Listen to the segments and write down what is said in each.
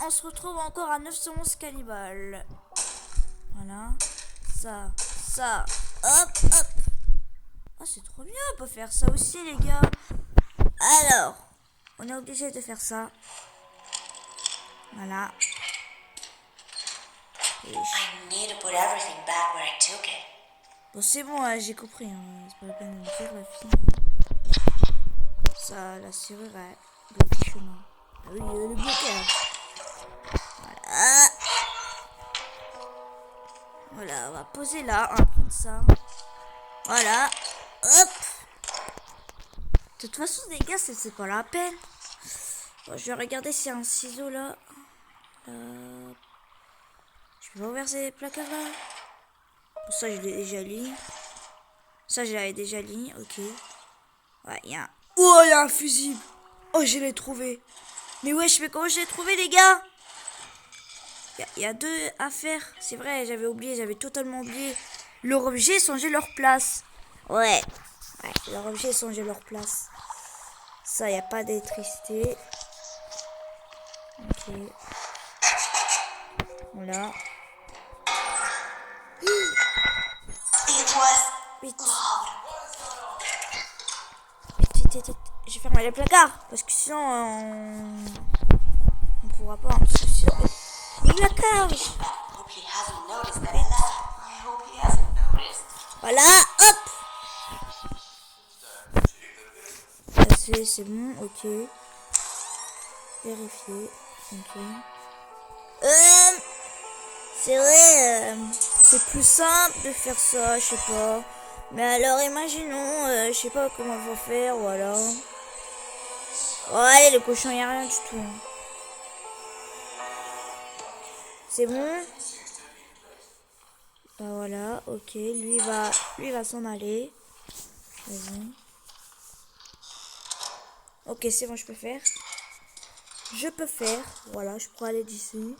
on se retrouve encore à 911 cannibales. Voilà. Ça. Hop. Oh, c'est trop bien, on peut faire ça aussi, les gars. Alors, on est obligé de faire ça. Voilà. Bon, c'est bon, hein, j'ai compris. Hein. C'est pas la peine de me dire, la fille. Ça, la serrure est bloquée chez moi. Ah oui, le blocage. Voilà, on va poser là. On va prendre ça. Voilà. Hop. De toute façon, les gars, c'est pas la peine. Bon, je vais regarder s'il y a un ciseau là. Je peux pas ouvrir ces placards là. Bon, ça, je l'ai déjà lu. Ça, je l'avais déjà lu. Ok. Ouais, il y a un... Oh, il y a un fusible. Oh, je l'ai trouvé. Mais wesh, mais comment je l'ai trouvé, les gars? Il y a deux à faire. C'est vrai, j'avais oublié, j'avais totalement oublié. Leurs objets changeaient leur place. Ouais, leurs objets changeaient leur place. Ça, il n'y a pas d'électricité. Ok. Voilà. Vite. Vite. J'ai fermé les placards. Parce que sinon, on pourra pas. Les placards. Voilà, hop. C'est bon, ok. Vérifier. Ok. C'est vrai, c'est plus simple de faire ça, je sais pas. Mais alors, imaginons, je sais pas comment on va faire, voilà. Ouais, le cochon, y a rien du tout. C'est bon? Bah voilà, ok. Lui va s'en aller. Vas-y. Ok, c'est bon, je peux faire. Voilà, je pourrais aller d'ici.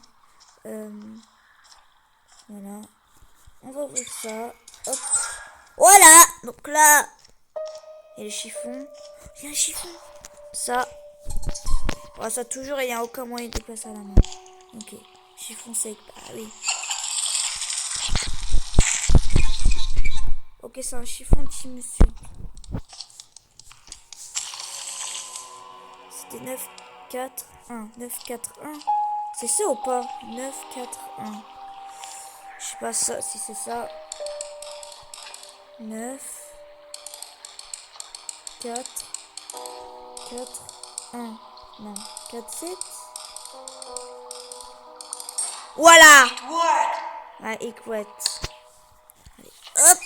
Voilà. On va ouvrir ça. Hop. Voilà. Donc là, il y a le chiffon. Il y a un chiffon. Ça. Oh, ça toujours, il n'y a aucun moyen de passer à la main. Ok. Chiffon sec. Ah oui. Ok, c'est un chiffon Team Sud. C'était 941. C'est ça ou pas? 941. Je sais pas ça, si c'est ça. 9 4 1. Non, 4 7. Voilà. Ah, écoute. Allez, hop.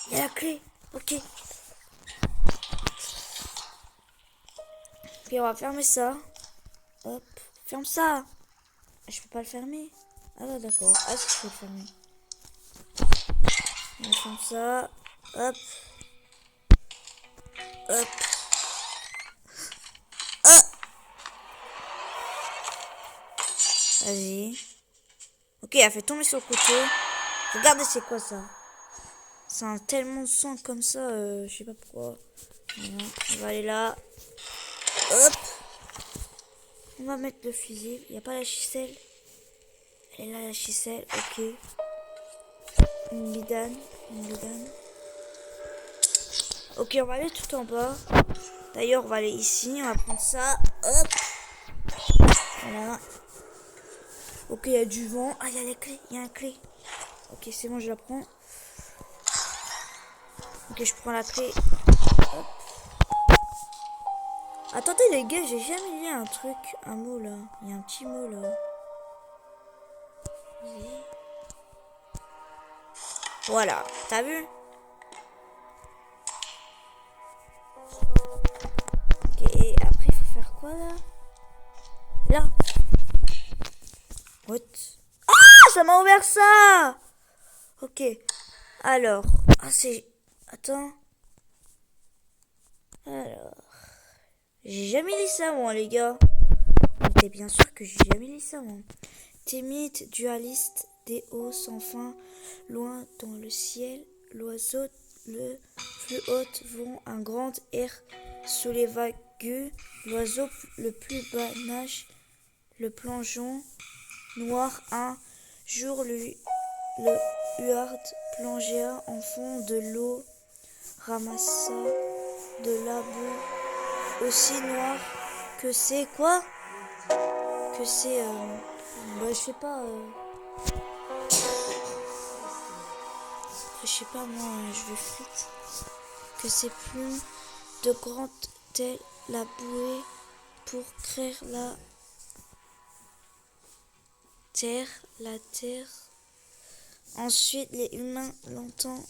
Il y a la clé. Ok. Puis on va fermer ça. Hop. Ferme ça. Je peux pas le fermer. Ah bah d'accord. Ah si je peux le fermer. On ferme ça. Hop. Hop. Vas-y. Ok, elle a fait tomber sur le côté. Regardez, c'est quoi ça? C'est un tellement de sang comme ça, je sais pas pourquoi. Voilà. On va aller là. Hop. On va mettre le fusible. Il n'y a pas la ficelle. Elle est là, la ficelle. Ok. Une bidane. Ok, on va aller tout en bas. D'ailleurs, on va aller ici. On va prendre ça. Hop. Voilà. Ok, il y a du vent. Ah, il y a la clé. Il y a une clé. Ok, c'est bon, je la prends. Ok, je prends la clé. Hop. Attendez, les gars, j'ai jamais lu un truc. Un mot, là. Il y a un petit mot, là. Voilà. T'as vu? Ok, et après, il faut faire quoi, là? Là. What? Ah, ça m'a ouvert ça! Ok. Alors. Ah, c'est... Attends. Alors. J'ai jamais lu ça, moi, les gars. Mais bien sûr que j'ai jamais lu ça, moi. Timide, dualiste, des hauts sans fin, loin dans le ciel, l'oiseau le plus hautes vont un grand air sous les vagues. L'oiseau le plus bas nage, le plongeon noir. Un jour, le huard plongea en fond de l'eau, ramassa de la boue aussi noire que c'est quoi? Que c'est je sais pas moi, je vais frites. Que ses plumes de grandes telles la bouée pour créer la terre. Ensuite, les humains l'entendent,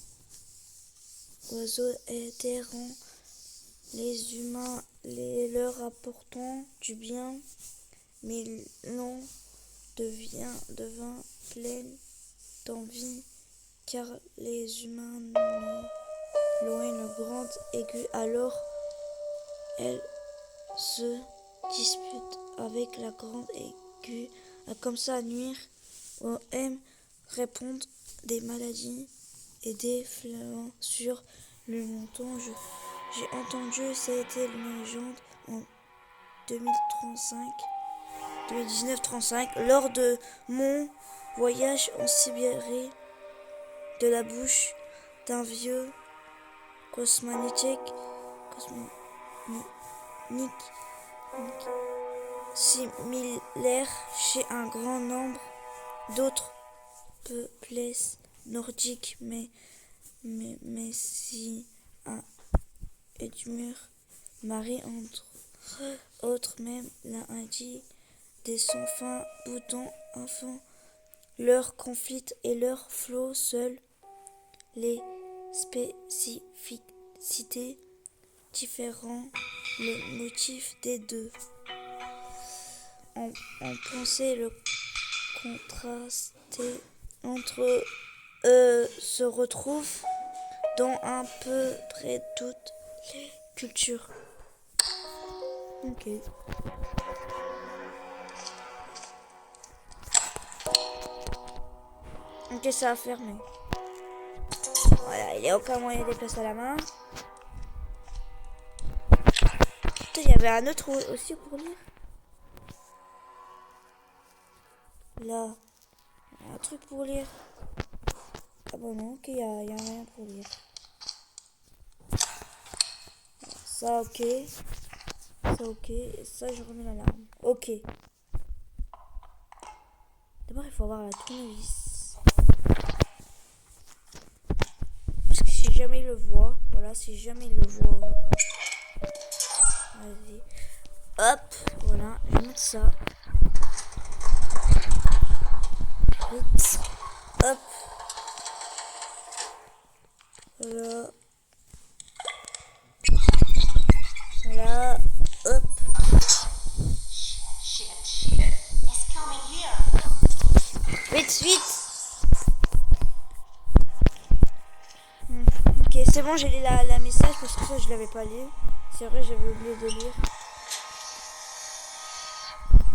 oiseaux errants, les humains leur apportant du bien, mais l'on devint plein d'envie, car les humains l'ont une grande aiguë. Alors, elle se dispute avec la grande aiguë, comme ça nuire aux aime répondre des maladies et des fléaux sur le montant. J'ai entendu, c'était une légende en 2019-35, lors de mon voyage en Sibérie, de la bouche d'un vieux cosmonaute similaire chez un grand nombre d'autres peuples nordiques, mais si un Edmure Marie entre autres, même l'a dit des sans fin boutons enfants, leur conflit et leur flot, seuls les spécificités différents, le motif des deux. On pensait le contrasté entre eux se retrouve dans à peu près toutes les cultures. Ok. Ok, ça a fermé. Voilà, il n'y a aucun moyen de déplacer la main. Putain, il y avait un autre aussi pour lire. Là, il y a un truc pour lire. Ah bon non, ok, il y a rien pour lire. Ça ok. Ça ok. Et ça je remets l'alarme. Ok. D'abord il faut avoir la tournevis. Parce que si jamais il le voit. Voilà, si jamais il le voit. Vas-y. Hop. Voilà. Je vais mettre ça. Vite. Hop. Voilà. Voilà. Hop. Vite. Ok, c'est bon, j'ai lu la message parce que ça je l'avais pas lu. C'est vrai, j'avais oublié de lire.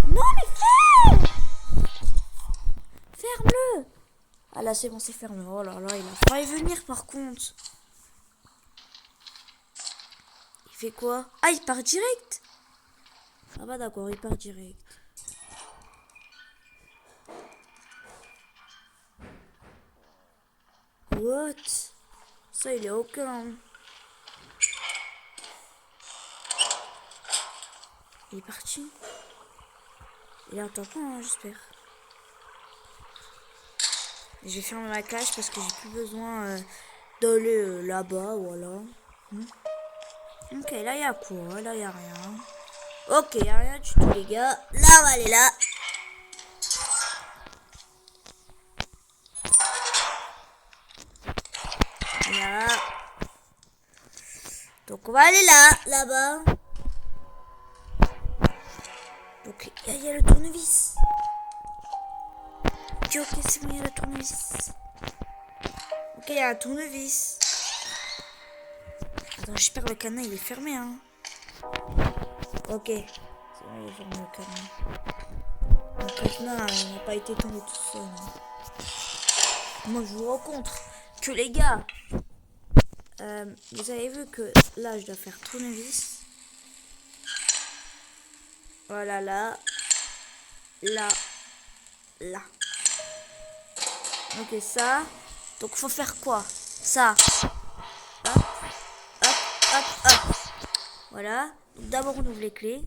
Non mais ferme-le. Ah là c'est bon, c'est fermé. Oh là là, il a failli venir par contre. Il fait quoi? Ah, il part direct. Ah bah d'accord, il part direct. What? Ça il est aucun. Il est parti. Il est en temps, hein, j'espère. Je vais fermer ma cage parce que j'ai plus besoin d'aller là-bas, voilà. Ok, là il y a quoi? Là il y a rien. Ok, il y a rien du tout les gars. Là on va aller là. Là. Donc on va aller là-bas. Donc il y a le tournevis. Ok, c'est bon, il y a le tournevis. Ok, il y a un tournevis. Attends, j'espère que le cadenas il est fermé, hein. Ok. C'est bon, il est fermé le cadenas. Le cadenas, il n'a pas été tombé tout seul. Hein. Moi, je vous rencontre que les gars. vous avez vu que là, je dois faire tournevis. Voilà, là. Là. Là. Ok, ça. Donc, faut faire quoi? Ça. Hop, hop, hop, hop. Voilà. Donc, d'abord, on ouvre les clés.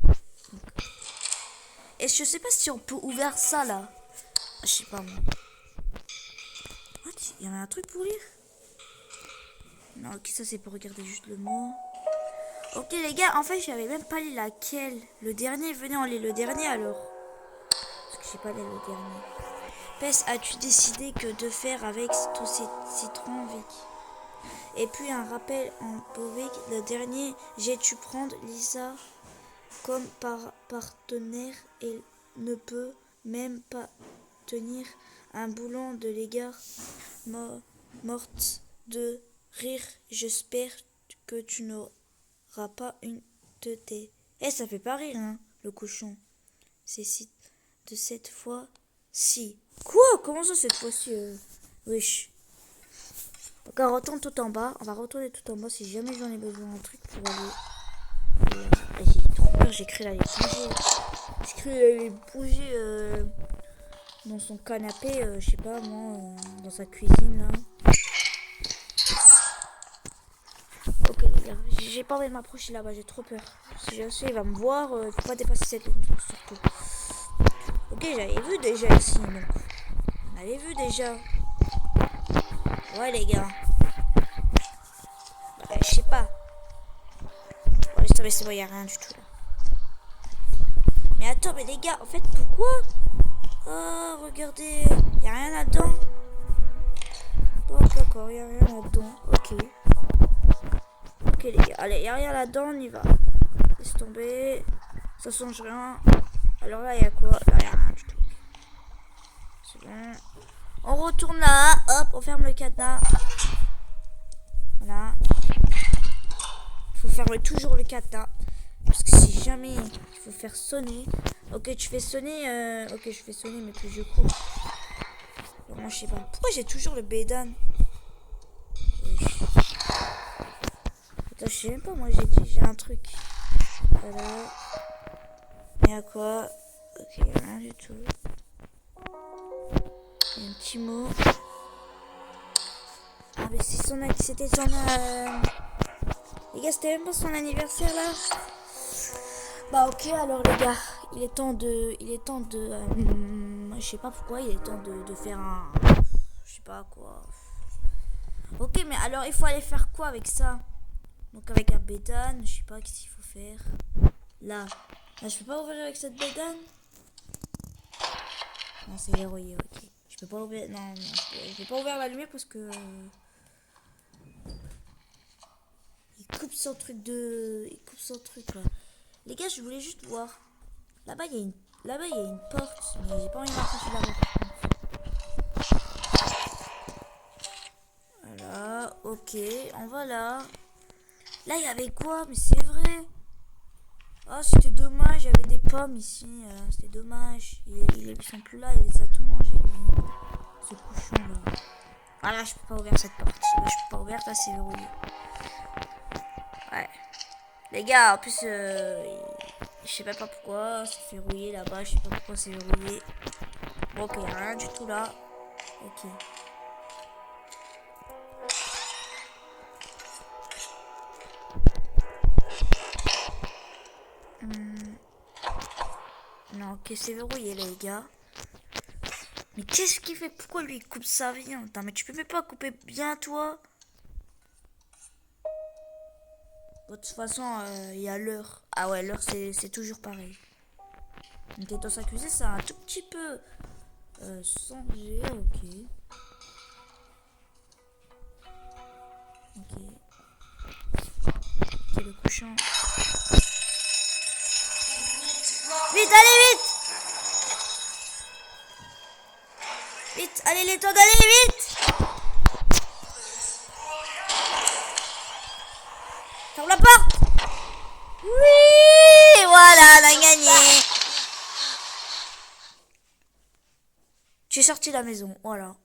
Et je sais pas si on peut ouvrir ça, là. Je sais pas, moi. Il y en a un truc pour lire? Non, ok, ça, c'est pour regarder juste le mot. Ok, les gars, en fait, j'avais même pas lu laquelle. Le dernier, venez, on lit le dernier, alors. Parce que j'ai pas lu le dernier. Pes, as-tu décidé que de faire avec tous ces citrons, Vic? Et puis un rappel en Bovic, le dernier, j'ai-tu prendre Lisa comme partenaire et ne peut même pas tenir un boulon de l'égard morte de rire. J'espère que tu n'auras pas une de tes... Eh, ça fait pas rire, hein, le cochon. C'est si de cette fois-ci. Quoi? Comment ça cette fois-ci Wesh. Donc on retourne tout en bas. On va retourner tout en bas si jamais j'en ai besoin d'un truc pour aller. J'ai trop peur, j'ai créé là les bougies. J'ai créé les bougies dans son canapé, je sais pas moi, dans sa cuisine là. Ok les gars, j'ai pas envie de m'approcher là-bas, j'ai trop peur. Si je sais, il va me voir, faut pas dépasser cette ligne surtout. Ok, j'avais vu déjà ici, donc. On avait vu déjà. Ouais les gars. Je sais pas. Ouais, laisse tomber, c'est bon, y a rien du tout là. Mais attends, mais les gars, en fait, pourquoi? Oh, regardez, y a rien là-dedans. Oh, d'accord, y a rien là-dedans. Ok. Ok, les gars, allez, y a rien là-dedans, on y va. Laisse tomber. Ça change rien. Alors là, y a quoi? Là, y a rien du tout. C'est bon. On retourne là. Hop, on ferme le cadenas. Voilà. Faut fermer toujours le cadenas. Parce que si jamais il faut faire sonner. Ok, tu fais sonner. Ok, je fais sonner, mais que je cours. Alors, moi, je sais pas. Pourquoi j'ai toujours le bédan? Attends, je sais même pas. Moi, j'ai un truc. Voilà. Il y a quoi? Ok, il y a rien du tout. Il y a un petit mot. Ah, mais c'est son. C'était son. Les gars, c'était même pas son anniversaire là. Bah ok, alors les gars, il est temps de, je sais pas pourquoi, il est temps de faire un, je sais pas quoi. Ok, mais alors il faut aller faire quoi avec ça? Donc avec un bédane, je sais pas qu'est-ce qu'il faut faire. Là, je peux pas ouvrir avec cette bédane? Non, c'est verrouillé, ok. Je peux pas ouvrir, non, je peux pas ouvrir la lumière parce que il coupe son truc là. Les gars, je voulais juste voir. Là-bas, il y a une porte, mais j'ai pas envie de m'approcher là-bas. Voilà, ok, on va là. Là, il y avait quoi? Mais c'est vrai. Oh, c'était dommage, il y avait des pommes ici. C'était dommage. Ils sont plus là, il les a tout mangé, lui. Ce cochon là. Ah là, je peux pas ouvrir cette porte. Là, je peux pas ouvrir, là, c'est verrouillé. Ouais. Les gars, en plus, je sais même pas pourquoi c'est verrouillé là-bas. Je sais pas pourquoi c'est verrouillé. Bon, ok, y a rien du tout là. Ok. Non, ok, c'est verrouillé les gars. Mais qu'est-ce qu'il fait? Pourquoi lui il coupe ça bien? Attends, mais tu peux même pas couper bien toi? Bon, de toute façon, il y a l'heure. Ah ouais, l'heure c'est toujours pareil. Ok, dans sa cuisine, c'est un tout petit peu changé, ok. Ok. Ok, le cochon. Vite, allez, vite! Vite, allez les temps d'aller, vite! Ferme la porte! Oui! Voilà, on a gagné! J'ai sorti la maison, voilà.